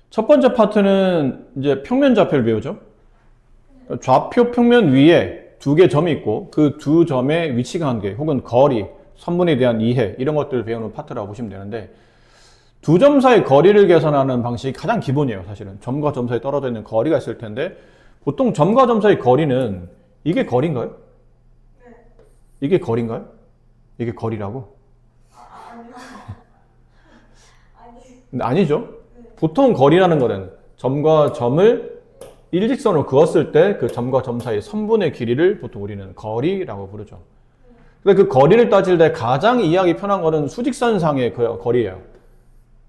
첫 번째 파트는 이제 평면 좌표를 배우죠. 좌표 평면 위에 두 개 점이 있고 그 두 점의 위치 관계 혹은 거리, 선분에 대한 이해 이런 것들을 배우는 파트라고 보시면 되는데 두 점 사이 거리를 계산하는 방식이 가장 기본이에요. 사실은 점과 점 사이 떨어져 있는 거리가 있을 텐데 보통 점과 점 사이 거리는 이게 거리인가요? 네. 이게 거리인가요? 이게 거리라고? 아니요. 아니. 근데 아니죠. 보통 거리라는 거는 점과 점을 일직선으로 그었을 때 그 점과 점 사이의 선분의 길이를 보통 우리는 거리라고 부르죠. 근데 그 거리를 따질 때 가장 이해하기 편한 거는 수직선상의 그 거리예요.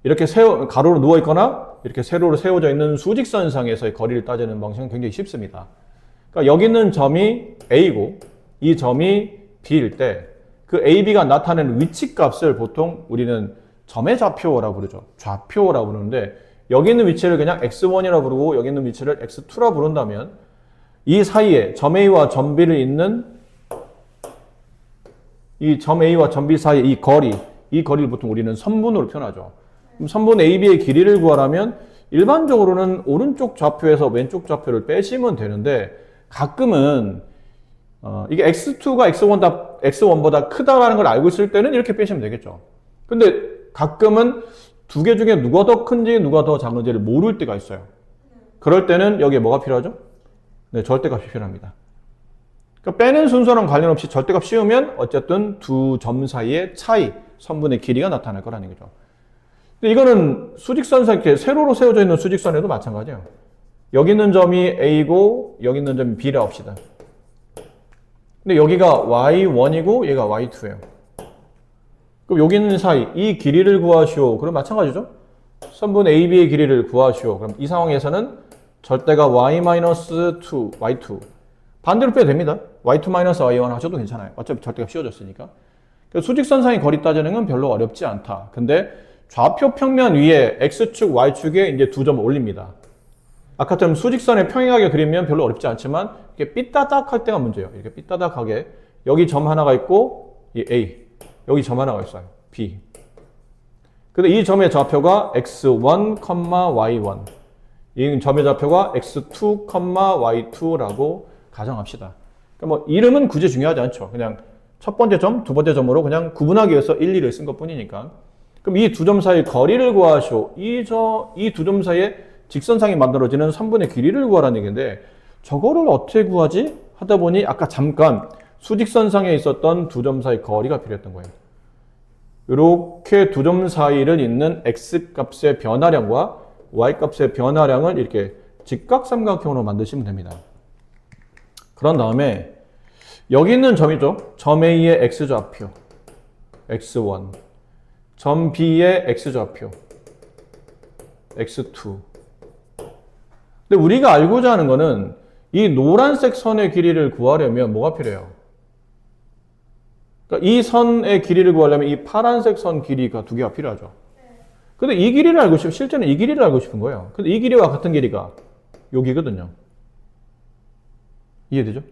이렇게 가로로 누워 있거나 이렇게 세로로 세워져 있는 수직선상에서의 거리를 따지는 방식은 굉장히 쉽습니다. 그러니까 여기 있는 점이 A고 이 점이 B일 때 그 A, B가 나타내는 위치 값을 보통 우리는 점의 좌표라고 부르죠. 좌표라고 부르는데 여기 있는 위치를 그냥 x1이라고 부르고 여기 있는 위치를 x2라고 부른다면 이 사이에 점 A와 점 B를 잇는 이 점 A와 점 B 사이의 이 거리를 보통 우리는 선분으로 표현하죠. 그럼 선분 AB의 길이를 구하려면 일반적으로는 오른쪽 좌표에서 왼쪽 좌표를 빼시면 되는데 가끔은 이게 x2가 x1보다 크다라는 걸 알고 있을 때는 이렇게 빼시면 되겠죠. 근데 가끔은 두 개 중에 누가 더 큰지 누가 더 작은지를 모를 때가 있어요. 그럴 때는 여기에 뭐가 필요하죠? 네, 절대값이 필요합니다. 그러니까 빼는 순서랑 관련 없이 절대값 씌우면 어쨌든 두 점 사이의 차이, 선분의 길이가 나타날 거라는 거죠. 근데 이거는 수직선상 이렇게 세로로 세워져 있는 수직선에도 마찬가지예요. 여기 있는 점이 A고 여기 있는 점이 B라 합시다. 근데 여기가 Y1이고 얘가 Y2예요. 그럼 여기 있는 사이 이 길이를 구하시오. 그럼 마찬가지죠. 선분 AB의 길이를 구하시오. 그럼 이 상황에서는 절대가 Y-2, Y2 반대로 빼도 됩니다. Y2-Y1 하셔도 괜찮아요. 어차피 절대가 씌워졌으니까. 수직선상의 거리 따지는 건 별로 어렵지 않다. 근데 좌표 평면 위에 X축, Y축에 이제 두 점을 올립니다. 아까처럼 수직선에 평행하게 그리면 별로 어렵지 않지만 이렇게 삐따닥할 때가 문제예요. 이렇게 삐따닥하게 여기 점 하나가 있고 이 A, 여기 점 하나가 있어요. B. 근데 이 점의 좌표가 X1, Y1. 이 점의 좌표가 X2, Y2라고 가정합시다. 그러니까 뭐 이름은 굳이 중요하지 않죠. 그냥 첫 번째 점, 두 번째 점으로 그냥 구분하기 위해서 일일을 쓴 것 뿐이니까. 그럼 이 두 점 사이 거리를 구하시오. 이 두 점 사이에 직선상이 만들어지는 선분의 길이를 구하라는 얘기인데 저거를 어떻게 구하지? 하다 보니 아까 잠깐 수직선상에 있었던 두 점 사이 거리가 필요했던 거예요. 이렇게 두 점 사이를 잇는 X값의 변화량과 Y값의 변화량을 이렇게 직각삼각형으로 만드시면 됩니다. 그런 다음에 여기 있는 점이죠. 점 A의 X좌표 X1, 점 B의 X좌표 X2. 근데 우리가 알고자 하는 거는 이 노란색 선의 길이를 구하려면 뭐가 필요해요? 그러니까 이 선의 길이를 구하려면 이 파란색 선 길이가 두 개가 필요하죠. 근데 이 길이를 알고 싶으면 실제는 이 길이를 알고 싶은 거예요. 근데 이 길이와 같은 길이가 여기거든요. 이해되죠?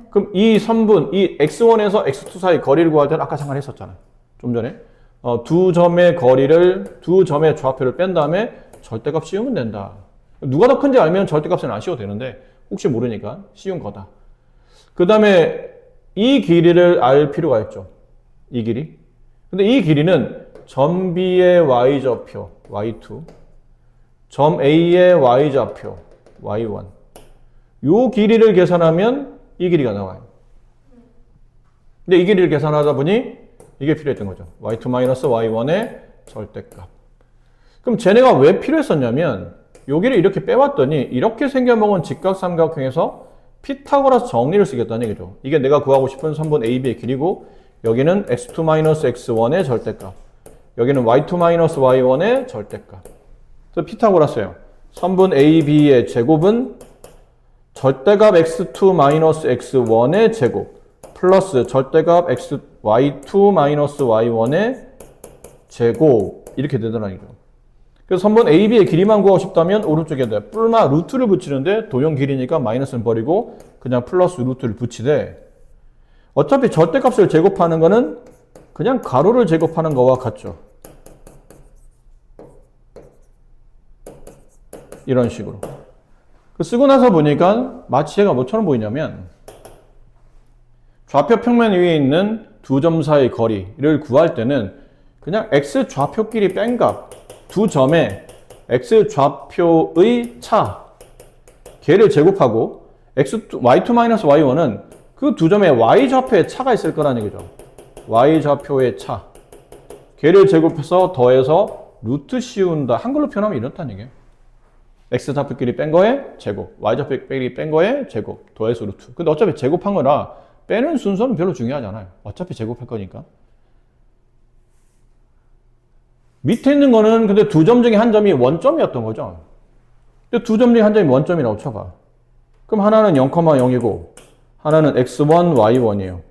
그럼 이 선분, 이 X1에서 X2 사이 거리를 구할 때는 아까 잠깐 했었잖아요. 좀 전에. 두 점의 좌표를 뺀 다음에 절대값 씌우면 된다. 누가 더 큰지 알면 절대값은 안 씌워도 되는데 혹시 모르니까 씌운 거다. 그 다음에 이 길이를 알 필요가 있죠. 이 길이. 근데 이 길이는 점 B의 Y좌표 Y2, 점 A의 Y좌표 Y1. 요 길이를 계산하면 이 길이가 나와요. 근데 이 길이를 계산하다 보니 이게 필요했던 거죠. Y2-Y1의 절대값. 그럼 쟤네가 왜 필요했었냐면 여기를 이렇게 빼왔더니 이렇게 생겨먹은 직각삼각형에서 피타고라스 정리를 쓰겠다는 얘기죠. 이게 내가 구하고 싶은 선분 AB의 길이고 여기는 X2-X1의 절대값. 여기는 Y2-Y1의 절대값. 그래서 피타고라스예요. 선분 AB의 제곱은 절대값 X2-X1의 제곱 플러스 절대값 Y2-Y1의 제곱 이렇게 되더라는 얘기죠. 그래서 선분 AB의 길이만 구하고 싶다면 오른쪽에다 뿔마 루트를 붙이는데 도형 길이니까 마이너스는 버리고 그냥 플러스 루트를 붙이되 어차피 절대값을 제곱하는 거는 그냥 가로를 제곱하는 거와 같죠. 이런 식으로. 쓰고 나서 보니까 마치 얘가 뭐처럼 보이냐면 좌표 평면 위에 있는 두 점 사이 거리를 구할 때는 그냥 x 좌표끼리 뺀 값, 두 점에 x 좌표의 차, 걔를 제곱하고 y2-y1은 그 두 점에 y 좌표의 차가 있을 거라는 얘기죠. y 좌표의 차. 걔를 제곱해서 더해서 루트 씌운다. 한글로 표현하면 이렇다는 얘기예요. x 좌표끼리 뺀 거에 제곱, y 좌표끼리 뺀 거에 제곱, 더해서 루트. 근데 어차피 제곱한 거라 빼는 순서는 별로 중요하지 않아요. 어차피 제곱할 거니까. 밑에 있는 거는 근데 두 점 중에 한 점이 원점이었던 거죠. 근데 두 점 중에 한 점이 원점이라고 쳐봐. 그럼 하나는 0,0이고 하나는 x1, y1이에요.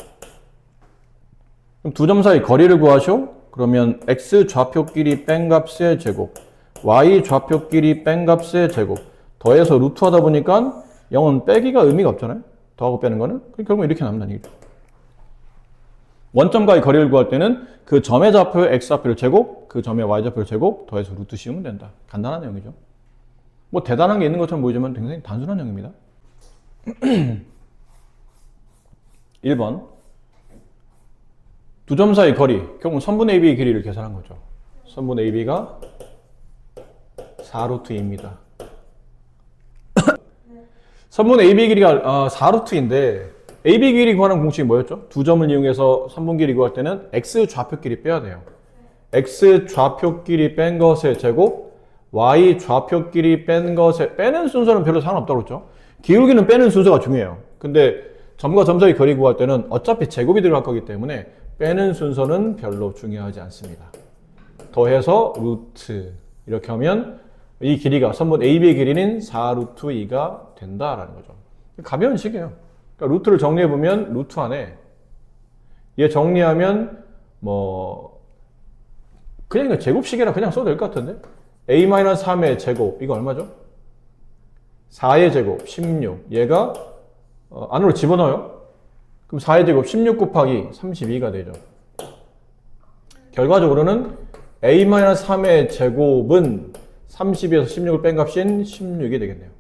그럼 두 점 사이 거리를 구하쇼? 그러면 x 좌표끼리 뺀 값의 제곱, y 좌표끼리 뺀 값의 제곱, 더해서 루트 하다 보니까 0은 빼기가 의미가 없잖아요. 더하고 빼는 거는. 결국 이렇게 남는다는 얘기죠. 원점과의 거리를 구할 때는 그 점의 좌표의 x 좌표를 제곱, 그 점의 y 좌표를 제곱, 더해서 루트 씌우면 된다. 간단한 내용이죠. 뭐 대단한 게 있는 것처럼 보이지만 굉장히 단순한 내용입니다. 1번. 두 점 사이 거리, 결국 선분 AB의 길이를 계산한 거죠. 선분 AB가 4루트입니다. 선분 AB 길이가 4루트인데 AB 길이 구하는 공식이 뭐였죠? 두 점을 이용해서 선분 길이 구할 때는 x 좌표끼리 빼야 돼요. x 좌표끼리 뺀 것의 제곱, y 좌표끼리 뺀 것의 빼는 순서는 별로 상관없다고 그랬죠? 기울기는 빼는 순서가 중요해요. 근데 점과 점 사이 거리 구할 때는 어차피 제곱이 들어갈 거기 때문에 빼는 순서는 별로 중요하지 않습니다. 더해서 루트 이렇게 하면 이 길이가 선분 AB의 길이는 4루트 2가 된다라는 거죠. 가벼운 식이에요. 그러니까 루트를 정리해보면 루트 안에 얘 정리하면 뭐 그냥 제곱식이라 그냥 써도 될 것 같은데 a-3의 제곱 이거 얼마죠? 4의 제곱 16 얘가 안으로 집어넣어요. 그럼 4의 제곱 16 곱하기 32가 되죠. 결과적으로는 a-3의 제곱은 32에서 16을 뺀 값인 16이 되겠네요.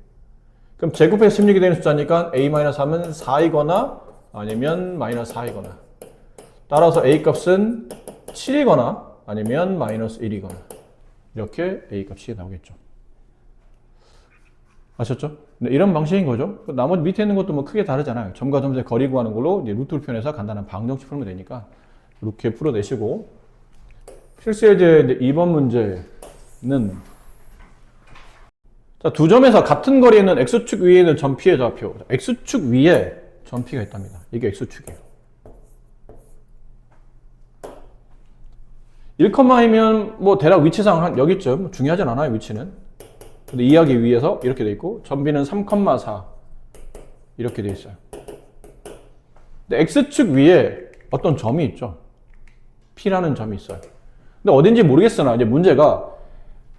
그럼 제곱해서 16이 되는 숫자니까 a-3은 4이거나 아니면 마이너스 4이거나 따라서 a 값은 7이거나 아니면 마이너스 1이거나 이렇게 a 값이 나오겠죠. 아셨죠? 네, 이런 방식인 거죠. 나머지 밑에 있는 것도 뭐 크게 다르잖아요. 점과 점 사이 거리 구하는 걸로 이제 루트를 표현해서 간단한 방정식 풀면 되니까 이렇게 풀어내시고 실수예제 이제 2번 문제는 자, 두 점에서 같은 거리에 있는 x축 위에 있는 점 P의 좌표. x축 위에 점 P가 있답니다. 이게 x축이에요. 1,2면 뭐 대략 위치상 여기 있죠. 뭐 중요하진 않아요, 위치는. 근데 이해하기 위해서 이렇게 돼 있고 점 B는 3,4 이렇게 돼 있어요. 근데 x축 위에 어떤 점이 있죠. P라는 점이 있어요. 근데 어딘지 모르겠으나 이제 문제가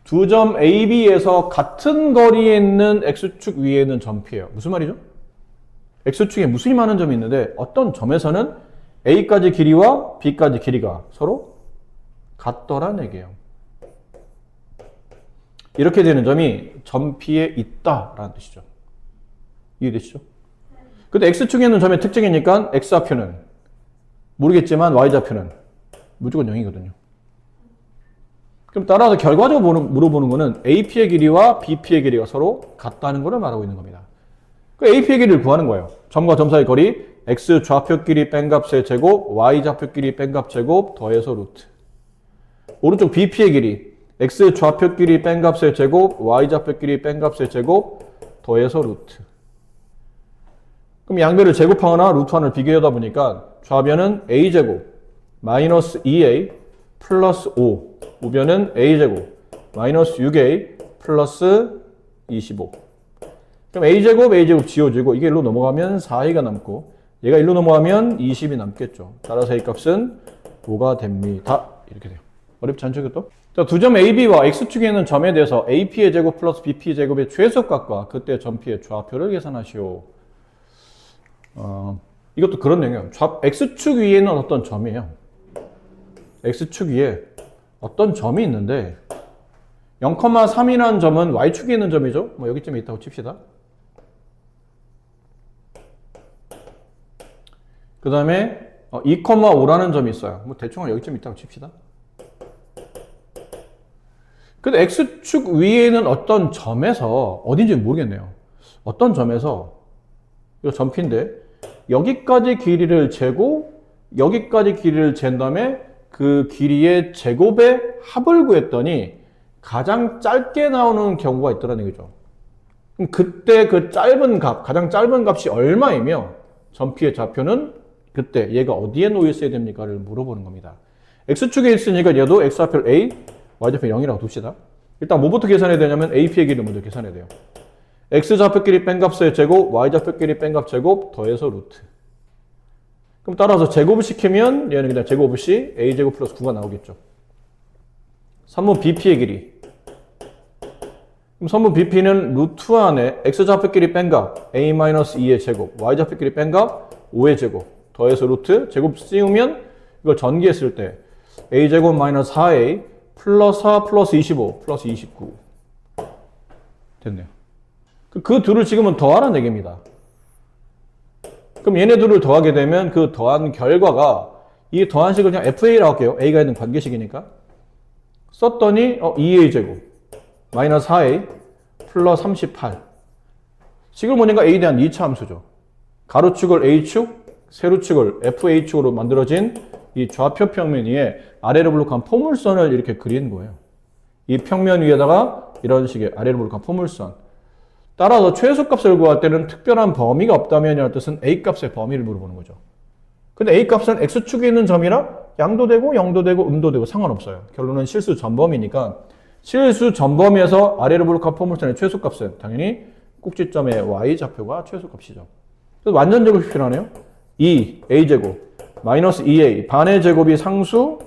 두 점 AB에서 같은 거리에 있는 X축 위에 있는 점 P예요. 무슨 말이죠? X축에 무수히 많은 점이 있는데 어떤 점에서는 A까지 길이와 B까지 길이가 서로 같더란 얘기예요. 이렇게 되는 점이 점 P에 있다라는 뜻이죠. 이해되시죠? 근데 X축에 있는 점의 특징이니까 X좌표는 모르겠지만 Y좌표는 무조건 0이거든요. 그럼 따라서 결과적으로 물어보는 거는 AP의 길이와 BP의 길이가 서로 같다는 것을 말하고 있는 겁니다. 그 AP의 길이를 구하는 거예요. 점과 점 사이 거리 X 좌표끼리 뺀 값의 제곱, Y 좌표끼리 뺀 값 제곱, 더해서 루트. 오른쪽 BP의 길이 X 좌표끼리 뺀 값의 제곱, Y 좌표끼리 뺀 값의 제곱, 더해서 루트. 그럼 양변을 제곱하거나 루트 1을 비교하다 보니까 좌변은 A제곱 마이너스 2A 플러스 5 우변은 A제곱 마이너스 6A 플러스 25. 그럼 A제곱 지워지고 이게 1로 넘어가면 4A가 남고 얘가 1로 넘어가면 20이 남겠죠. 따라서 A 값은 5가 됩니다. 이렇게 돼요. 어렵지 않죠, 이것도? 자, 두 점 AB와 X축에 있는 점에 대해서 AP의 제곱 플러스 BP의 제곱의 최소값과 그때 점 P의 좌표를 계산하시오. 이것도 그런 내용이에요. X축 위에는 어떤 점이에요. X축 위에 어떤 점이 있는데 0,3이라는 점은 y축에 있는 점이죠. 뭐 여기쯤에 있다고 칩시다. 그 다음에 2,5라는 점이 있어요. 뭐 대충 여기쯤 있다고 칩시다. 근데 x축 위에 있는 어떤 점에서 어딘지 모르겠네요. 어떤 점에서 이거 점피인데 여기까지 길이를 재고 여기까지 길이를 잰 다음에 그 길이의 제곱의 합을 구했더니 가장 짧게 나오는 경우가 있더라는 얘기죠. 그럼 그때 그 짧은 값, 가장 짧은 값이 얼마이며 점피의 좌표는 그때 얘가 어디에 놓여 있어야 됩니까를 물어보는 겁니다. x축에 있으니까 얘도 x좌표 a, y좌표 0이라고 둡시다. 일단 뭐부터 계산해야 되냐면 ap의 길이를 먼저 계산해야 돼요. x좌표끼리 뺀 값의 제곱, y좌표끼리 뺀 값 제곱 더해서 루트. 그럼 따라서 제곱을 시키면 얘는 그냥 제곱 없이 a제곱 플러스 9가 나오겠죠. 선분 bp의 길이. 그럼 선분 bp는 루트 안에 x좌표끼리 뺀 값 a-2의 제곱, y좌표끼리 뺀 값 5의 제곱 더해서 루트 제곱 씌우면 이걸 전기했을 때 a제곱 마이너스 4a 플러스 4 플러스 25 플러스 29 됐네요. 그 둘을 지금은 더하라는 얘기입니다. 그럼 얘네들을 더하게 되면 그 더한 결과가 이 더한 식을 그냥 FA라고 할게요. A가 있는 관계식이니까. 썼더니 2A 제곱 마이너스 4A 플러스 38. 식을 보니까 A에 대한 2차 함수죠. 가로축을 A축, 세로축을 FA축으로 만들어진 이 좌표 평면 위에 아래로 블록한 포물선을 이렇게 그린 거예요. 이 평면 위에다가 이런 식의 아래로 블록한 포물선. 따라서 최소값을 구할 때는 특별한 범위가 없다면이라는 뜻은 A값의 범위를 물어보는 거죠. 근데 A값은 X축에 있는 점이라 양도 되고 0도 되고 음도 되고 상관없어요. 결론은 실수 전범위니까 실수 전범위에서 아래로 블록한 포물선의 최소값은 당연히 꼭지점의 Y좌표가 최소값이죠. 그래서 완전제곱이 필요하네요. 2, A제곱, 마이너스 2A, 반의 제곱이 상수,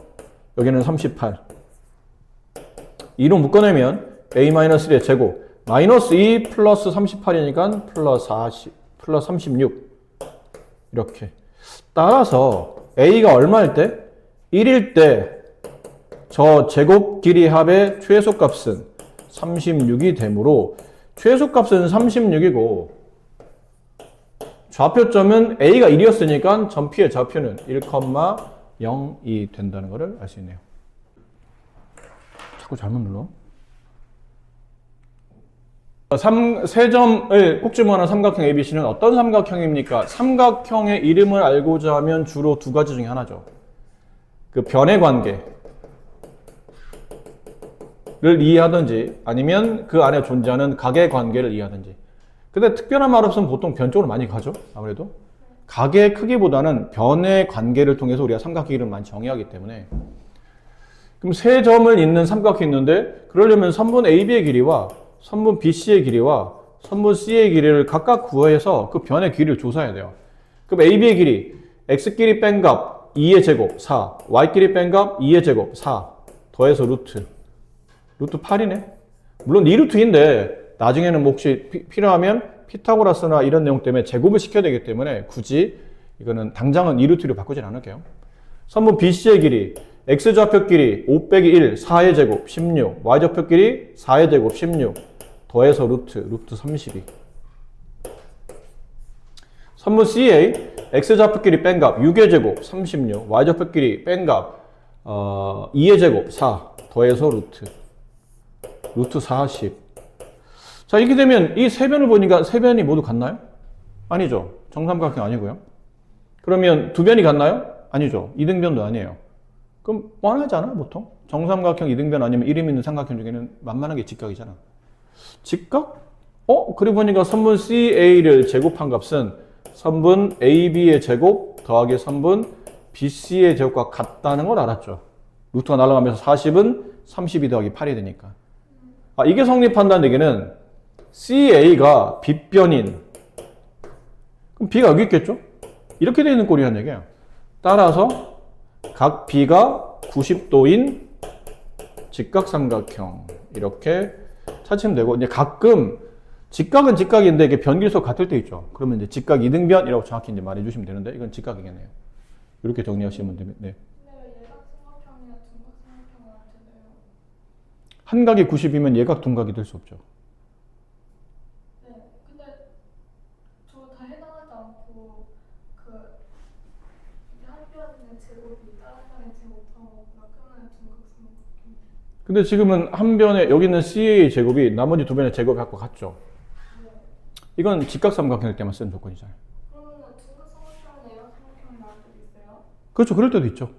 여기는 38. 2로 묶어내면 A-1의 제곱, 마이너스 2 플러스 38이니까 플러스 40, 플러스 36. 이렇게. 따라서 A가 얼마일 때? 1일 때 저 제곱 길이 합의 최소값은 36이 되므로 최소값은 36이고 좌표점은 A가 1이었으니까 점피의 좌표는 1,0이 된다는 것을 알 수 있네요. 자꾸 잘못 눌러. 세 점을 꼭지모하는 삼각형 ABC는 어떤 삼각형입니까? 삼각형의 이름을 알고자 하면 주로 두 가지 중에 하나죠. 그 변의 관계를 이해하든지 아니면 그 안에 존재하는 각의 관계를 이해하든지. 근데 특별한 말 없으면 보통 변 쪽으로 많이 가죠. 아무래도. 각의 크기보다는 변의 관계를 통해서 우리가 삼각형 이름을 많이 정의하기 때문에. 그럼 세 점을 잇는 삼각형이 있는데 그러려면 선분 AB의 길이와 선분 BC의 길이와 선분 C의 길이를 각각 구해서 그 변의 길이를 조사해야 돼요. 그럼 AB의 길이 X끼리 뺀 값 2의 제곱 4, Y끼리 뺀 값 2의 제곱 4 더해서 루트 8이네. 물론 2루트인데 나중에는 혹시 필요하면 피타고라스나 이런 내용 때문에 제곱을 시켜야 되기 때문에 굳이 이거는 당장은 2루트로 바꾸진 않을게요. 선분 BC의 길이 X좌표 길이 5 빼기 1, 4의 제곱 16, Y좌표 길이 4의 제곱 16 더해서 루트 32. 선분 CA X좌표끼리 뺀 값 6의 제곱 36, Y좌표끼리 뺀 값 2의 제곱 4 더해서 루트 40. 자, 이렇게 되면 이 세 변을 보니까 세 변이 모두 같나요? 아니죠. 정삼각형 아니고요. 그러면 두 변이 같나요? 아니죠. 이등변도 아니에요. 그럼 뻔하잖아, 보통. 정삼각형 이등변 아니면 이름 있는 삼각형 중에는 만만한 게 직각이잖아. 직각? 그리고 보니까 선분 CA를 제곱한 값은 선분 AB의 제곱 더하기 선분 BC의 제곱과 같다는 걸 알았죠. 루트가 날아가면서 40은 32 더하기 8이 되니까. 이게 성립한다는 얘기는 CA가 빗변인. 그럼 B가 여기 있겠죠? 이렇게 되어 있는 꼴이라는 얘기예요. 따라서 각 B가 90도인 직각삼각형. 이렇게 찾으면 되고, 이제 가끔 직각은 직각인데 이게 변길수 같을 때 있죠. 그러면 이제 직각 이등변이라고 정확히 이제 말해 주시면 되는데 이건 직각이겠네요. 이렇게 정리하시면 됩니다. 네. 한 각이 90이면 예각 둔각이 될 수 없죠. 네. 근데 저 다 해당하지 않고 그 한 변의 제곱이 다른 변의 제곱하고 그러면 둔각삼각형. 근데 지금은 한 변에 여기 있는 C의 제곱이 나머지 두 변의 제곱이 갖고 같죠. 네. 이건 직각삼각형일 때만 쓰는 조건이잖아요. 그러면 둔각삼각형은 예각삼각형이 나올 때도 있어요? 그렇죠. 그럴 때도 있죠.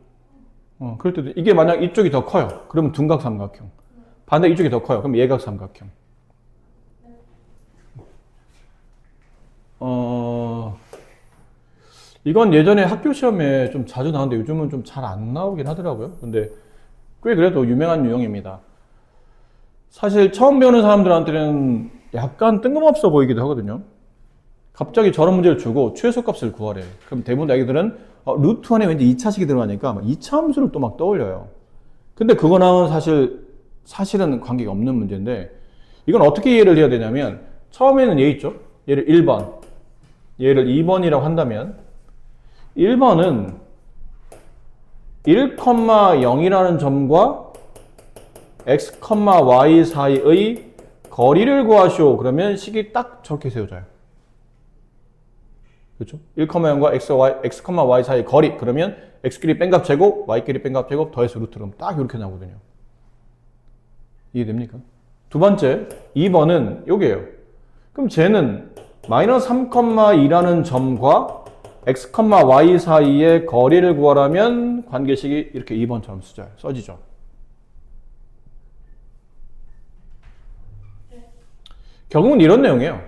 그럴 때도 이게 만약 이쪽이 더 커요. 그러면 둔각삼각형. 반대 이쪽이 더 커요. 그럼 예각삼각형. 이건 예전에 학교 시험에 좀 자주 나오는데 요즘은 좀 잘 안 나오긴 하더라고요. 근데 꽤 그래도 유명한 유형입니다. 사실 처음 배우는 사람들한테는 약간 뜬금없어 보이기도 하거든요. 갑자기 저런 문제를 주고 최소값을 구하래. 그럼 대부분 아이들은 루트 안에 왠지 2차식이 들어가니까 2차 함수를 또 막 떠올려요. 근데 그거랑은 사실은 관계가 없는 문제인데 이건 어떻게 이해를 해야 되냐면 처음에는 얘 있죠. 얘를 1번, 얘를 2번이라고 한다면 1번은 1,0이라는 점과 x, y 사이의 거리를 구하시오. 그러면 식이 딱 저렇게 세워져요. 그렇죠? 1,0과 x, y 사이 거리. 그러면 x끼리 뺀값 제곱, y끼리 뺀값 제곱 더해서 루트 그럼 딱 이렇게 나오거든요. 이해됩니까? 두 번째, 2번은 여기에요. 그럼 쟤는 마이너스 3,2라는 점과 x, y 사이의 거리를 구하라면 관계식이 이렇게 2번처럼 써지죠. 결국은 이런 내용이에요.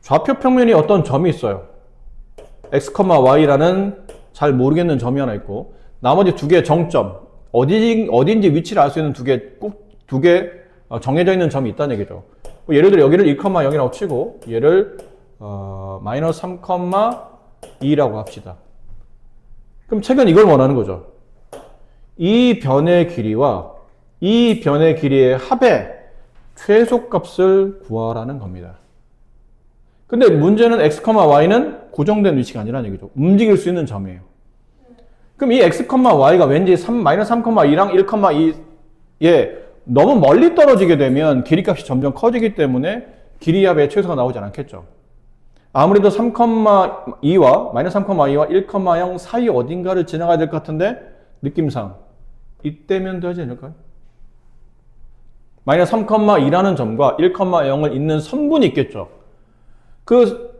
좌표 평면이 어떤 점이 있어요. x, y라는 잘 모르겠는 점이 하나 있고 나머지 두 개의 정점, 어딘지 위치를 알 수 있는 두 개 정해져 있는 점이 있다는 얘기죠. 예를 들어 여기를 1,0이라고 치고 얘를 마이너스 3,2라고 합시다. 그럼 책은 이걸 원하는 거죠. 이 변의 길이와 이 변의 길이의 합의 최소값을 구하라는 겁니다. 근데 문제는 x, y는 고정된 위치가 아니라는 얘기죠. 움직일 수 있는 점이에요. 그럼 이 x, y가 왠지 마이너스 3,2랑 1,2에 너무 멀리 떨어지게 되면 길이값이 점점 커지기 때문에 길이합의 최소가 나오지 않겠죠. 아무래도 3,2와 마이너스 3,2와 1,0 사이 어딘가를 지나가야 될 것 같은데 느낌상 이때면 되지 않을까요? 마이너스 3,2라는 점과 1,0을 잇는 선분이 있겠죠.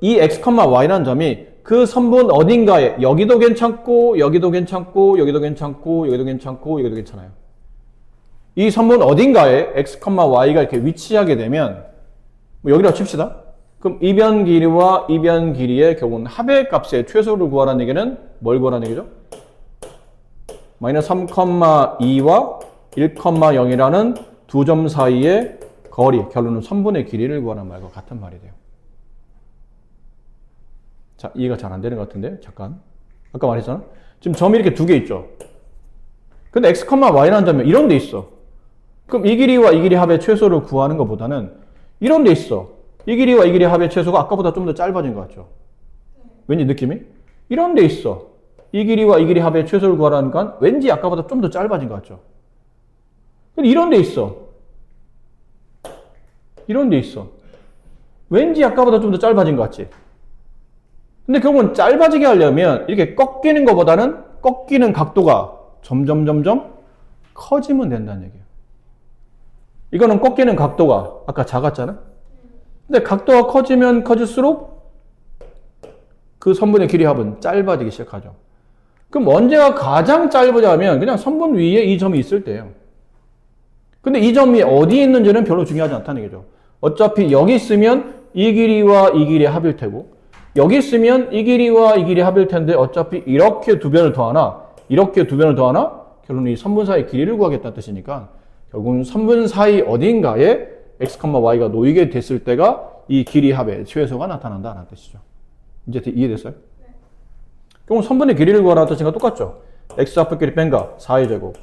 이 x, y라는 점이 그 선분 어딘가에 여기도 괜찮고 여기도 괜찮고 여기도 괜찮고 여기도 괜찮고 여기도 괜찮아요. 이 선분 어딘가에 x, y가 이렇게 위치하게 되면 여기라고 칩시다. 그럼 이변 길이와 이변 길이의 결국은 합의 값의 최소를 구하라는 얘기는 뭘 구하라는 얘기죠? 마이너스 3,2와 1,0이라는 두 점 사이의 거리, 결론은 선분의 길이를 구하는 말과 같은 말이 돼요. 자, 이해가 잘 안 되는 것 같은데 잠깐. 아까 말했잖아. 지금 점이 이렇게 두 개 있죠. 근데 x, y라는 점이 이런 데 있어. 그럼 이 길이와 이 길이 합의 최소를 구하는 것보다는 이런 데 있어. 이 길이와 이 길이 합의 최소가 아까보다 좀 더 짧아진 것 같죠? 왠지 느낌이? 이런 데 있어. 이 길이와 이 길이 합의 최소를 구하라니까 왠지 아까보다 좀 더 짧아진 것 같죠? 근데 이런 데 있어. 이런 데 있어. 왠지 아까보다 좀 더 짧아진 것 같지? 근데 결국은 짧아지게 하려면 이렇게 꺾이는 것보다는 꺾이는 각도가 점점 커지면 된다는 얘기예요. 이거는 꺾이는 각도가 아까 작았잖아? 근데 각도가 커지면 커질수록 그 선분의 길이 합은 짧아지기 시작하죠. 그럼 언제가 가장 짧으냐면 그냥 선분 위에 이 점이 있을 때예요. 근데 이 점이 어디에 있는지는 별로 중요하지 않다는 얘기죠. 어차피 여기 있으면 이 길이와 이 길이의 합일 테고 여기 있으면 이 길이와 이 길이의 합일 텐데 어차피 이렇게 두 변을 더하나 이렇게 두 변을 더하나 결론은 이 선분 사이 길이를 구하겠다는 뜻이니까 결국은 선분 사이 어딘가에 x, y가 놓이게 됐을 때가 이 길이 합의 최소가 나타난다는 뜻이죠. 이제 이해됐어요? 네. 그럼 선분의 길이를 구하라는 뜻인가 똑같죠? x 좌표끼리 뺀가 4의 제곱,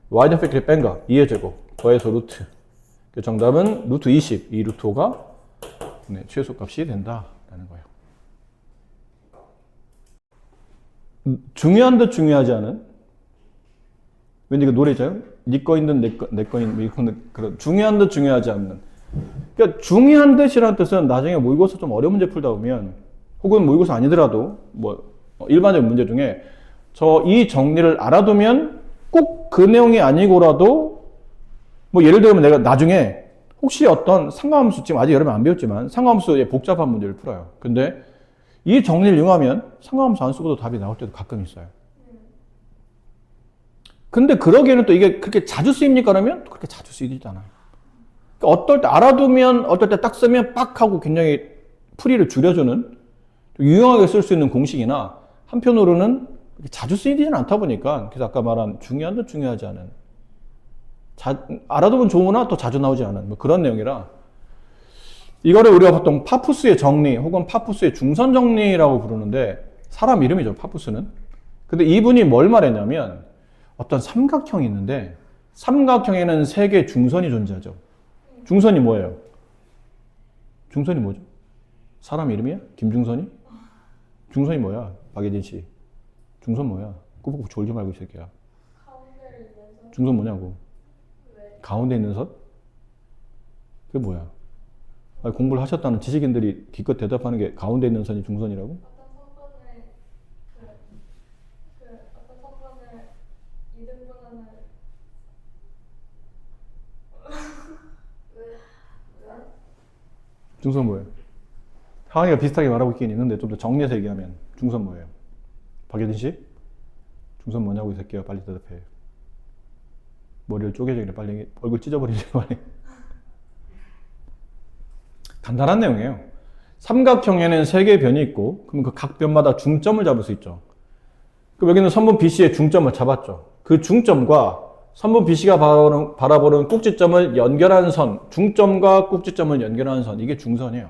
y 좌표끼리 뺀가 2의 제곱, 더해서 루트. 그 정답은 루트 20, 이 루트 5가 최소값이 된다라는 거예요. 중요한 듯 중요하지 않은 왠지 그 노래죠? 네 거인 듯 내 거인 그런 중요한 듯 중요하지 않는. 그러니까 중요한 듯이라는 뜻은 나중에 모의고사 좀 어려운 문제 풀다 보면 혹은 모의고사 아니더라도 뭐 일반적인 문제 중에 이 정리를 알아두면 꼭 그 내용이 아니고라도 뭐 예를 들면 내가 나중에 혹시 어떤 상가함수 지금 아직 여러분 안 배웠지만 상가함수의 복잡한 문제를 풀어요. 근데 이 정리를 이용하면 상가함수 안 쓰고도 답이 나올 때도 가끔 있어요. 근데 그러기에는 또 이게 그렇게 자주 쓰입니까? 그러면 그렇게 자주 쓰이지도 않아요. 그러니까 어떨 때 알아두면 어떨 때 딱 쓰면 빡 하고 굉장히 풀이를 줄여주는 유용하게 쓸 수 있는 공식이나 한편으로는 자주 쓰이지는 않다 보니까 그래서 아까 말한 중요한 듯 중요하지 않은 알아두면 좋으나 또 자주 나오지 않은 뭐 그런 내용이라 이거를 우리가 보통 파푸스의 정리 혹은 파푸스의 중선 정리라고 부르는데 사람 이름이죠, 파푸스는. 근데 이분이 뭘 말했냐면 어떤 삼각형이 있는데 삼각형에는 세 개의 중선이 존재하죠. 중선이 뭐예요? 중선이 뭐죠? 사람 이름이야? 김중선이? 중선이 뭐야? 박예진 씨. 중선 뭐야? 꾸벅꾸벅 졸지 말고 이 새끼야. 가운데를 내서 중선 뭐냐고. 왜? 가운데 있는 선? 그게 뭐야? 아니, 공부를 하셨다는 지식인들이 기껏 대답하는 게 가운데 있는 선이 중선이라고? 어떤 사건을 이등분하는 중선 뭐예요? 하은이가 비슷하게 말하고 있긴 있는데 좀 더 정리해서 얘기하면 중선 뭐예요? 박예진 씨? 중선 뭐냐고 이 새끼야. 빨리 대답해. 머리를 쪼개지기래. 빨리 얼굴 찢어버리지 빨리. 간단한 내용이에요. 삼각형에는 세 개의 변이 있고 그러면 그 각 변마다 중점을 잡을 수 있죠. 그럼 여기는 선분 BC의 중점을 잡았죠. 그 중점과 선분 BC가 바라보는 꼭지점을 연결하는 선, 중점과 꼭지점을 연결하는 선, 이게 중선이에요.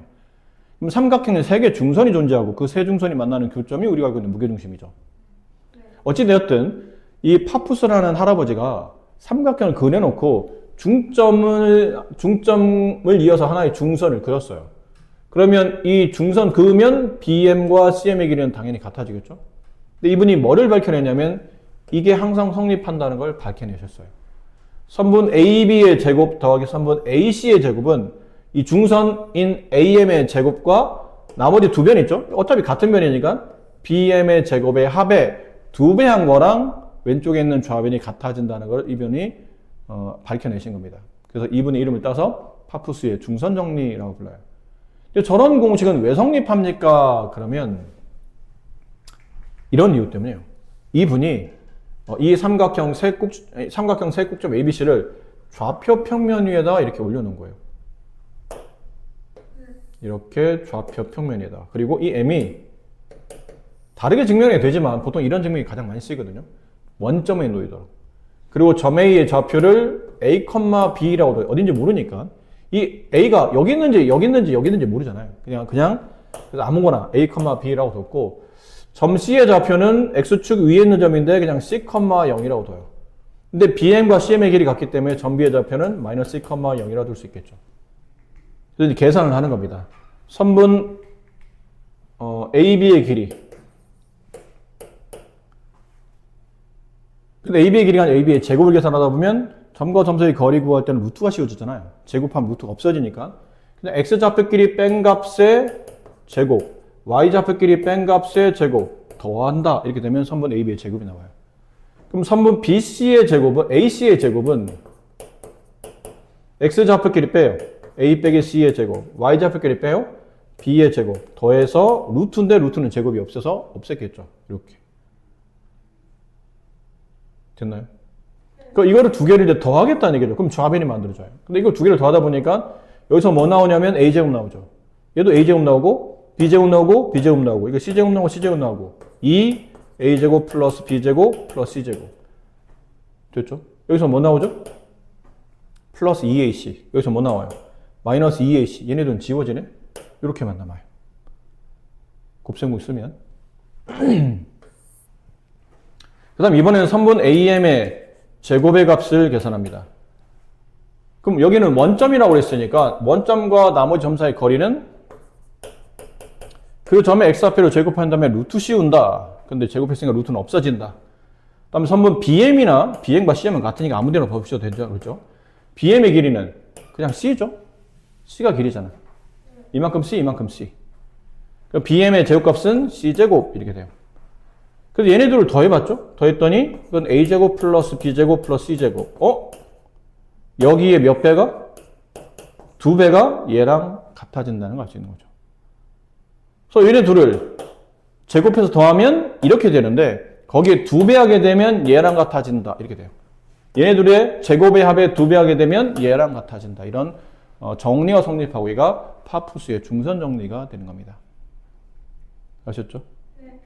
그럼 삼각형에 세 개의 중선이 존재하고 그 세 중선이 만나는 교점이 우리가 알고 있는 무게중심이죠. 어찌되었든 이 파푸스라는 할아버지가 삼각형을 그려놓고 중점을 이어서 하나의 중선을 그렸어요. 그러면 이 중선 그으면 BM과 CM의 길이는 당연히 같아지겠죠? 근데 이분이 뭐를 밝혀내냐면 이게 항상 성립한다는 걸 밝혀내셨어요. 선분 AB의 제곱 더하기 선분 AC의 제곱은 이 중선인 AM의 제곱과 나머지 두 변 있죠? 어차피 같은 변이니까 BM의 제곱의 합의 2배 한 거랑 왼쪽에 있는 좌변이 같아진다는 걸 이분이 밝혀내신 겁니다. 그래서 이분의 이름을 따서 파푸스의 중선 정리라고 불러요. 근데 저런 공식은 왜 성립합니까? 그러면 이런 이유 때문에요. 이분이 이 삼각형 세꼭점 ABC를 좌표 평면 위에다 이렇게 올려놓은 거예요. 이렇게 좌표 평면 위에다. 그리고 이 M이 다르게 증명이 되지만 보통 이런 증명이 가장 많이 쓰이거든요. 원점에 놓이도록. 그리고 점 A의 좌표를 A, B라고 어딘지 모르니까 이 A가 여기 있는지 모르잖아요. 그냥 그래서 아무거나 A, B라고 뒀고 점 C의 좌표는 X축 위에 있는 점인데 그냥 C, 0이라고 둬요. 근데 BM과 CM의 길이 같기 때문에 점 B의 좌표는 C, 0이라고 둘 수 있겠죠. 그래서 이제 계산을 하는 겁니다. 선분 AB의 길이. 근데 AB의 길이가 AB의 제곱을 계산하다 보면 점과 점 사이 거리 구할 때는 루트가 씌워지잖아요. 제곱하면 루트가 없어지니까. 근데 X좌표끼리 뺀 값의 제곱, Y좌표끼리 뺀 값의 제곱 더한다. 이렇게 되면 선분 AB의 제곱이 나와요. 그럼 선분 BC의 제곱은, AC의 제곱은 X좌표끼리 빼요. A 빼기 C의 제곱, Y좌표끼리 빼요. B의 제곱 더해서 루트인데 루트는 제곱이 없어서 없앴겠죠. 이렇게. 됐나요? 그러니까 이거를 두 개를 이제 더하겠다는 얘기죠. 그럼 좌변이 만들어져요. 근데 이걸 두 개를 더하다 보니까 여기서 뭐 나오냐면 A제곱 나오죠. 얘도 A제곱 나오고 B제곱 나오고 B제곱 나오고 이거 C제곱 나오고 C제곱 나오고 2 A제곱 플러스 B제곱 플러스 C제곱 됐죠? 여기서 뭐 나오죠? 플러스 2AC 여기서 뭐 나와요? 마이너스 2AC 얘네들은 지워지네? 이렇게만 남아요. 곱셈국 쓰면 그 다음 이번에는 선분 AM의 제곱의 값을 계산합니다. 그럼 여기는 원점이라고 그랬으니까 원점과 나머지 점 사이의 거리는 그 점의 x좌표를 제곱한 다음에 루트 씌운다. 근데 제곱했으니까 루트는 없어진다. 다음 선분 BM이나 BM과 CM은 같으니까 아무 데나 보셔도 되죠. 그렇죠? BM의 길이는 그냥 C죠. C가 길이잖아. 이만큼 C, 이만큼 C. 그럼 BM의 제곱값은 C제곱 이렇게 돼요. 그래서 얘네들을 더해봤죠? 더했더니 이건 A제곱 플러스 B제곱 플러스 C제곱. 여기에 몇 배가? 2배가 얘랑 같아진다는 걸 알 수 있는 거죠. 그래서 얘네 둘을 제곱해서 더하면 이렇게 되는데 거기에 2배 하게 되면 얘랑 같아진다. 이렇게 돼요. 얘네 둘의 제곱의 합에 2배 하게 되면 얘랑 같아진다. 이런 정리가 성립하고 얘가 파푸스의 중선 정리가 되는 겁니다. 아셨죠? 네.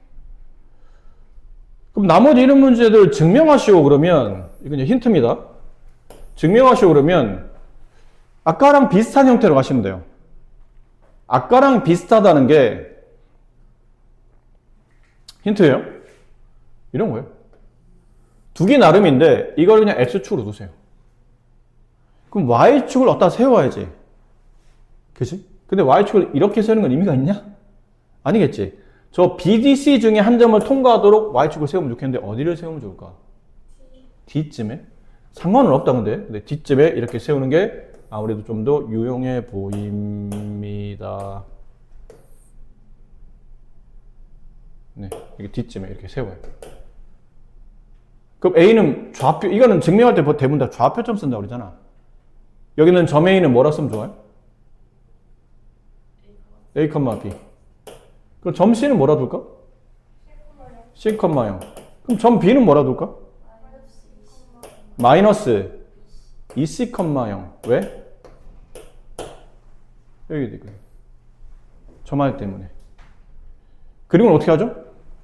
그럼 나머지 이런 문제들 증명하시오 그러면 이건 이제 힌트입니다. 증명하시오 그러면 아까랑 비슷한 형태로 가시면 돼요. 아까랑 비슷하다는 게 힌트예요. 이런 거예요. 두 개 나름인데 이걸 그냥 X축으로 두세요. 그럼 Y축을 어디다 세워야지. 그치? 근데 Y축을 이렇게 세우는 건 의미가 있냐? 아니겠지. 저 BDC 중에 한 점을 통과하도록 Y축을 세우면 좋겠는데 어디를 세우면 좋을까? D쯤에? 상관은 없다 근데 D쯤에 이렇게 세우는 게 아무래도 좀 더 유용해 보입니다. 네, 이게 D쯤에 이렇게 세워요. 그럼 A는 좌표, 이거는 증명할 때 대부분 다 좌표점 쓴다고 그러잖아. 여기는 점 A는 뭐라 쓰면 좋아요? A, B. 그럼 점 C는 뭐라 둘까? C, 0. 그럼 점 B는 뭐라 둘까? 마이너스 2C, 0. 왜? 여기 있거든. 점 하나 때문에. 그리고는 어떻게 하죠?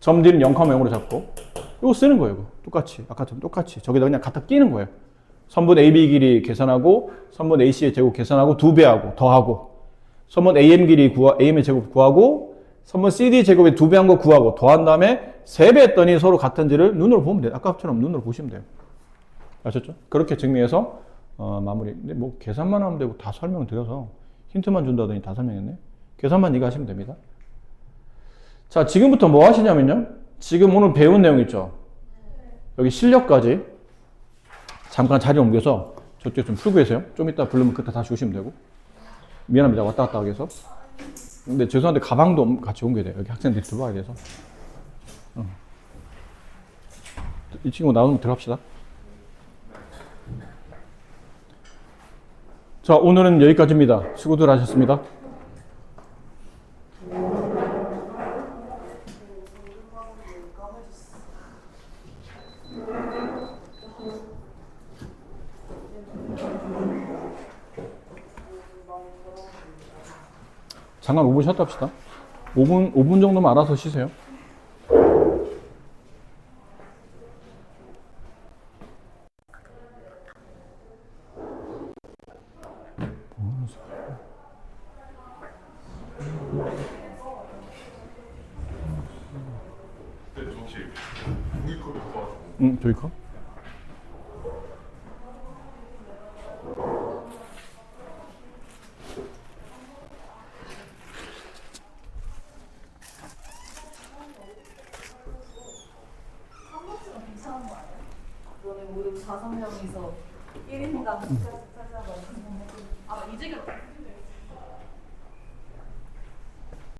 점 D는 0, 0으로 잡고 이거 쓰는 거예요. 이거. 똑같이. 아까처럼 똑같이. 저기다 그냥 갖다 끼는 거예요. 선분 AB 길이 계산하고 선분 AC의 제곱 계산하고 2배하고 더하고 선분 AM 길이 AM의 제곱 구하고 선분 CD 제곱에 2배 한 거 구하고 더한 다음에 3배 했더니 서로 같은지를 눈으로 보면 돼요. 아까처럼 눈으로 보시면 돼요. 아셨죠? 그렇게 증명해서 마무리. 근데 뭐 계산만 하면 되고 다 설명을 드려서 힌트만 준다더니 다 설명했네. 계산만 네가 하시면 됩니다. 자, 지금부터 뭐 하시냐면요. 지금 오늘 배운 내용 있죠? 여기 실력까지 잠깐 자리 옮겨서 저쪽 좀 풀고 계세요. 좀 이따 부르면 그때 다시 오시면 되고. 미안합니다. 왔다 갔다 하게 해서. 근데 죄송한데 가방도 같이 옮겨야 돼요. 여기 학생들이 들어와야 돼서. 이 친구 나오면 들어갑시다. 자, 오늘은 여기까지입니다. 수고들 하셨습니다. 잠깐 5분 쉬었다 합시다. 5분 정도만 알아서 쉬세요. 응, 저기 가. 이번에 모두 5명이서 1인당 찾아가는. 아, 이재경.